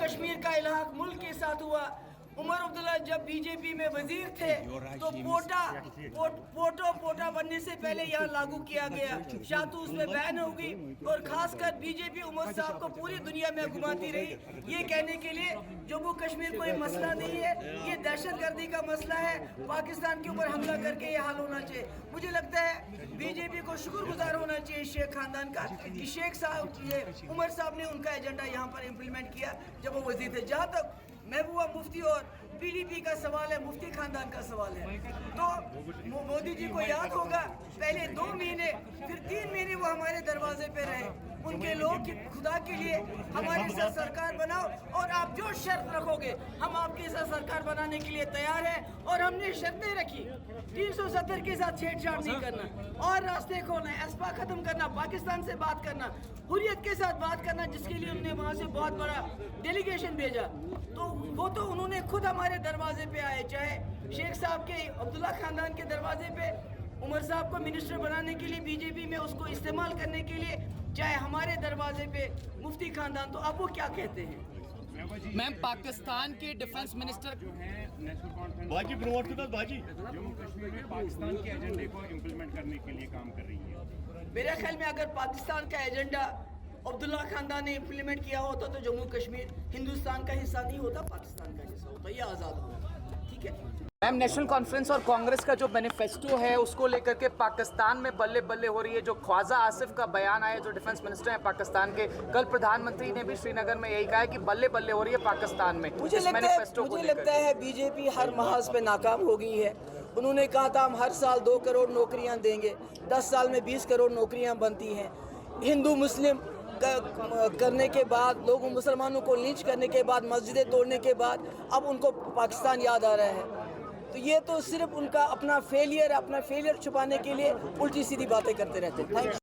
कश्मीर का इलाक़ा मुल्क के साथ हुआ। उमर अब्दुल्ला जब बीजेपी में वजीर थे तो पोटा बनने से पहले यहाँ लागू किया गया, शातू उसमें बैन होगी। और खासकर बीजेपी उमर साहब को पूरी दुनिया में घुमाती रही ये कहने के लिए जम्मू कश्मीर कोई मसला नहीं है, ये दहशतगर्दी का मसला है, पाकिस्तान के ऊपर हमला करके ये हाल होना चाहिए। मुझे लगता है बीजेपी को शुक्रगुजार होना चाहिए शेख खानदान का कि शेख साहब ये उमर साहब ने उनका एजेंडा यहाँ पर इम्प्लीमेंट किया जब वो वजीर थे। जहाँ तक महबूबा मुफ्ती और पीडीपी का सवाल है, मुफ्ती खानदान का सवाल है, तो मोदी जी को याद होगा पहले 2 महीने फिर 3 महीने वो हमारे दरवाजे पे रहे। उनके लोग कि खुदा के लिए हमारे साथ सरकार बनाओ और आप जो शर्त रखोगे हम आपके साथ सरकार बनाने के लिए तैयार हैं। और हमने शर्तें रखी 370 के साथ छेड़छाड़ नहीं करना और रास्ते खोलना, एस्पा खत्म करना, पाकिस्तान से बात करना, हुर्रियत के साथ बात करना, जिसके लिए उन्होंने वहाँ से बहुत बड़ा डेलीगेशन भेजा। तो वो तो उन्होंने खुद हमारे दरवाजे पे आए, चाहे शेख साहब के अब्दुल्ला खानदान के दरवाजे पे उमर साहब को मिनिस्टर बनाने के लिए बीजेपी में उसको इस्तेमाल करने के लिए, चाहे हमारे दरवाजे पे मुफ्ती खानदान। तो अब वो क्या कहते हैं? मैम, पाकिस्तान के डिफेंस मिनिस्टर जो है नेशनल कॉन्फ्रेंस जम्मू कश्मीर में पाकिस्तान के एजेंडे को इम्प्लीमेंट करने के लिए काम कर रही है। मेरे ख्याल में अगर पाकिस्तान का एजेंडा अब्दुल्ला खानदान ने इम्प्लीमेंट किया होता तो जम्मू कश्मीर हिंदुस्तान का हिस्सा नहीं होता, पाकिस्तान का हिस्सा होता, ये आज़ाद होता। ठीक है मैम, नेशनल कॉन्फ्रेंस और कांग्रेस का जो मैनिफेस्टो है उसको लेकर के पाकिस्तान में बल्ले बल्ले हो रही है। जो ख्वाजा आसिफ का बयान आया, जो डिफेंस मिनिस्टर हैं पाकिस्तान के, कल प्रधानमंत्री ने भी श्रीनगर में यही कहा है कि बल्ले बल्ले हो रही है पाकिस्तान में। मुझे लगता है बीजेपी हर महाज पे नाकाम हो गई है। उन्होंने कहा था हम हर साल 2 करोड़ नौकरियां देंगे, 10 साल में 20 करोड़ नौकरियां बनती हैं। हिंदू मुस्लिम करने के बाद, लोगों मुसलमानों को लिंच करने के बाद, मस्जिदें तोड़ने के बाद अब उनको पाकिस्तान याद आ रहा है। तो ये तो सिर्फ उनका अपना फेलियर छुपाने के लिए उल्टी सीधी बातें करते रहते हैं। Thank you.